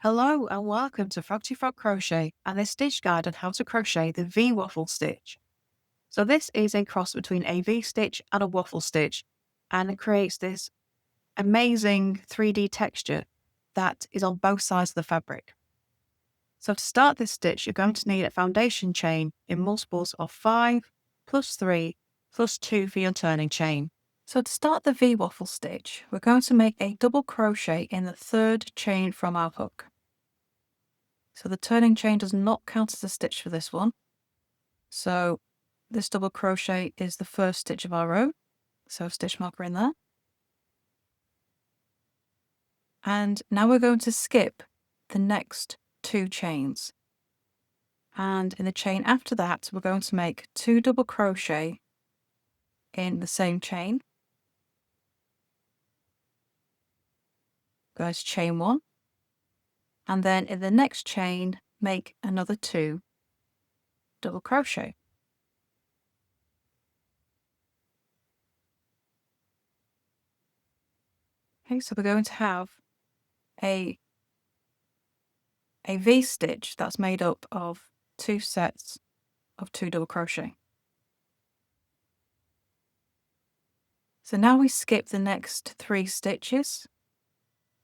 Hello and welcome to Froggity Frog Crochet and this stitch guide on how to crochet the V Waffle stitch. So this is a cross between a V stitch and a waffle stitch, and it creates this amazing 3D texture that is on both sides of the fabric. So to start this stitch, you're going to need a foundation chain in multiples of 5 plus 3 plus 2 for your turning chain. So to start the V Waffle stitch, we're going to make a double crochet in the third chain from our hook. So the turning chain does not count as a stitch for this one. So this double crochet is the first stitch of our row. So stitch marker in there. And now we're going to skip the next 2 chains. And in the chain after that, we're going to make 2 double crochet in the same chain. Go to chain 1. And then in the next chain, make another 2 double crochet. Okay, so we're going to have a V stitch that's made up of 2 sets of 2 double crochet. So now we skip the next 3 stitches,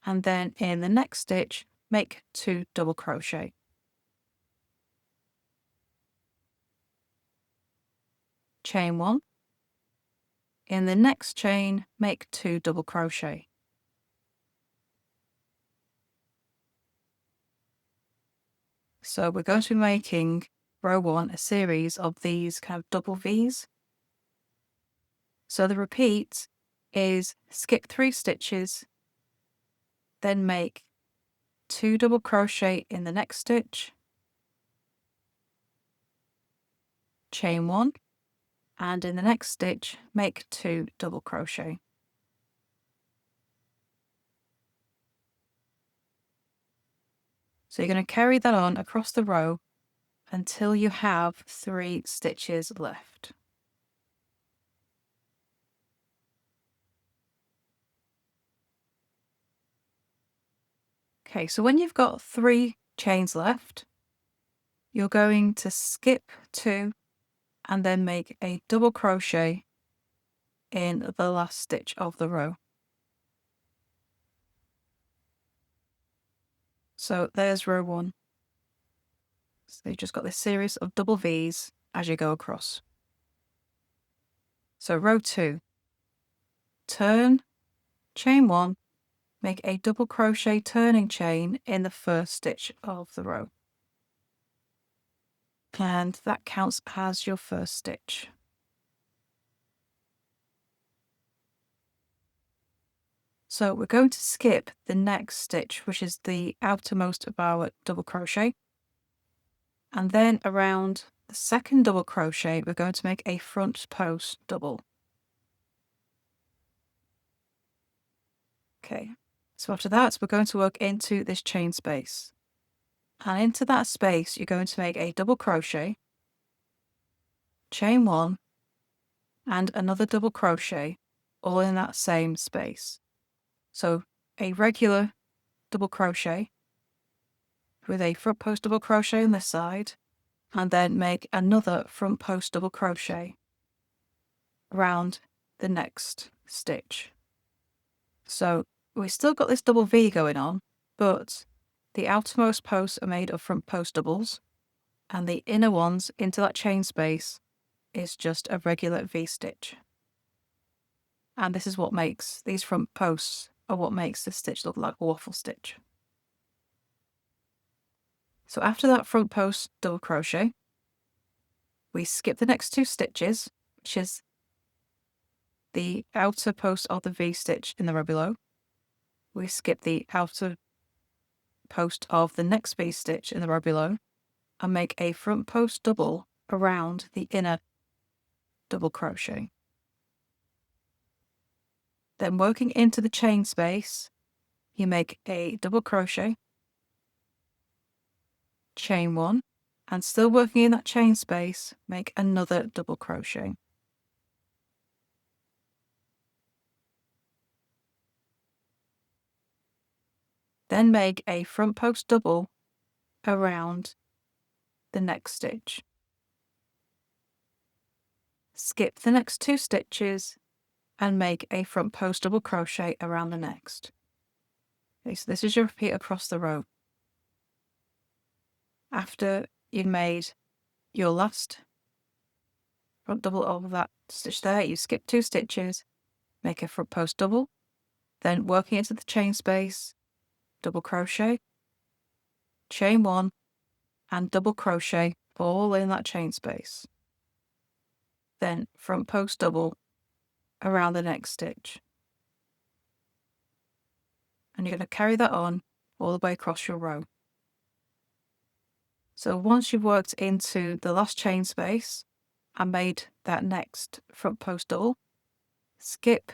and then in the next stitch make 2 double crochet. Chain 1. In the next chain make 2 double crochet. So we're going to be making row 1 a series of these kind of double V's. So the repeat is skip 3 stitches, then make 2 double crochet in the next stitch, chain 1, and in the next stitch make 2 double crochet. So you're going to carry that on across the row until you have 3 stitches left. Okay, so when you've got 3 chains left, you're going to skip 2 and then make a double crochet in the last stitch of the row. So there's row 1. So you've just got this series of double V's as you go across. So row 2, turn, chain 1, make a double crochet turning chain in the first stitch of the row. And that counts as your first stitch. So we're going to skip the next stitch, which is the outermost of our double crochet. And then around the second double crochet, we're going to make a front post double. Okay, so after that, we're going to work into this chain space. And into that space, you're going to make a double crochet, chain 1, and another double crochet, all in that same space. So a regular double crochet with a front post double crochet on this side, and then make another front post double crochet around the next stitch. So we still got this double V going on, but the outermost posts are made of front post doubles, and the inner ones into that chain space is just a regular V stitch. And this is what makes these front posts are what makes this stitch look like a waffle stitch. So after that front post double crochet, we skip the next 2 stitches, which is the outer post of the V stitch in the row below. We skip the outer post of the next V stitch in the row below and make a front post double around the inner double crochet. Then working into the chain space, you make a double crochet, chain 1, and still working in that chain space, make another double crochet. Then make a front post double around the next stitch. Skip the next 2 stitches and make a front post double crochet around the next. Okay, so this is your repeat across the row. After you've made your last front double over that stitch there, you skip 2 stitches, make a front post double, then working into the chain space, double crochet, chain 1, and double crochet all in that chain space. Then front post double around the next stitch. And you're going to carry that on all the way across your row. So once you've worked into the last chain space and made that next front post double, skip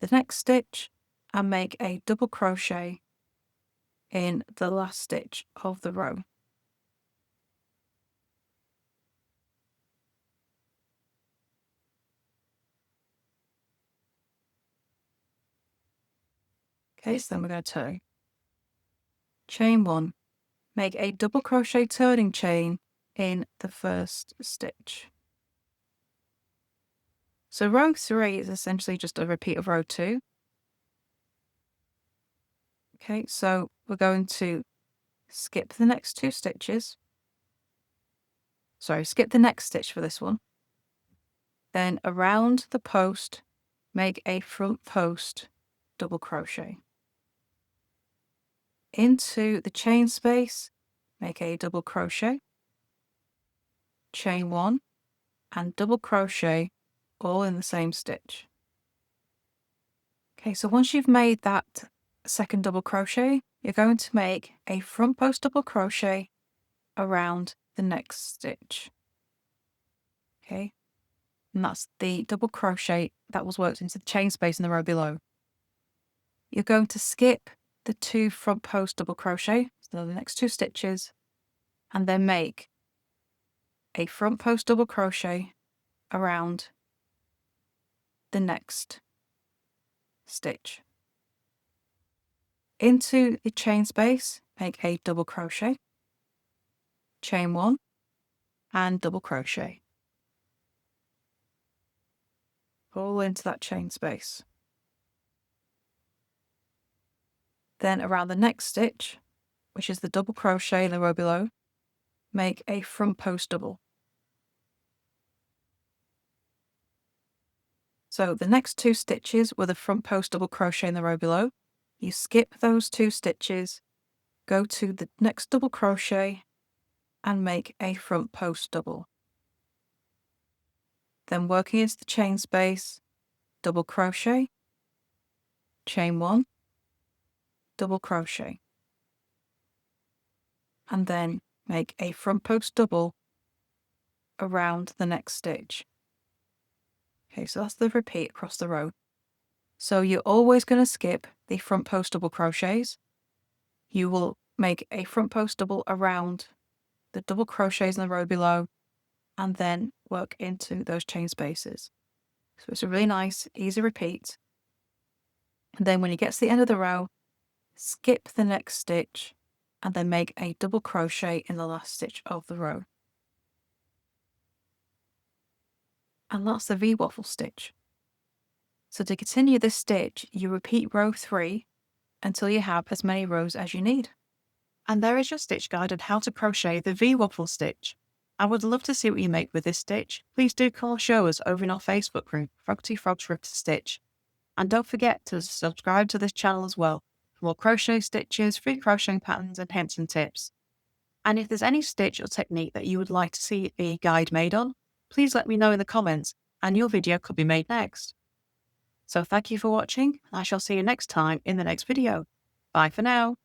the next stitch and make a double crochet in the last stitch of the row. Okay, so then we're going to turn. Chain 1, make a double crochet turning chain in the first stitch. So row 3 is essentially just a repeat of row 2. Okay, so we're going to skip the next 2 stitches. Sorry, skip the next stitch for this one. Then around the post, make a front post double crochet. Into the chain space, make a double crochet, chain 1, and double crochet all in the same stitch. Okay, so once you've made that second double crochet, you're going to make a front post double crochet around the next stitch. Okay, and that's the double crochet that was worked into the chain space in the row below. You're going to skip the 2 front post double crochet, so the next 2 stitches, and then make a front post double crochet around the next stitch. Into the chain space, make a double crochet, chain 1, and double crochet. All into that chain space. Then around the next stitch, which is the double crochet in the row below, make a front post double. So the next 2 stitches were the front post double crochet in the row below. You skip those 2 stitches, go to the next double crochet and make a front post double. Then working into the chain space, double crochet, chain 1, double crochet, and then make a front post double around the next stitch. Okay, so that's the repeat across the row. So you're always going to skip the front post double crochets. You will make a front post double around the double crochets in the row below and then work into those chain spaces. So it's a really nice, easy repeat. And then when you get to the end of the row, skip the next stitch and then make a double crochet in the last stitch of the row. And that's the V Waffle stitch. So to continue this stitch, you repeat row 3 until you have as many rows as you need. And there is your stitch guide on how to crochet the V Waffle stitch. I would love to see what you make with this stitch. Please do come show us over in our Facebook group, Froggity Frogs Ripped Stitch. And don't forget to subscribe to this channel as well for more crochet stitches, free crocheting patterns and hints and tips. And if there's any stitch or technique that you would like to see a guide made on, please let me know in the comments and your video could be made next. So thank you for watching, and I shall see you next time in the next video. Bye for now.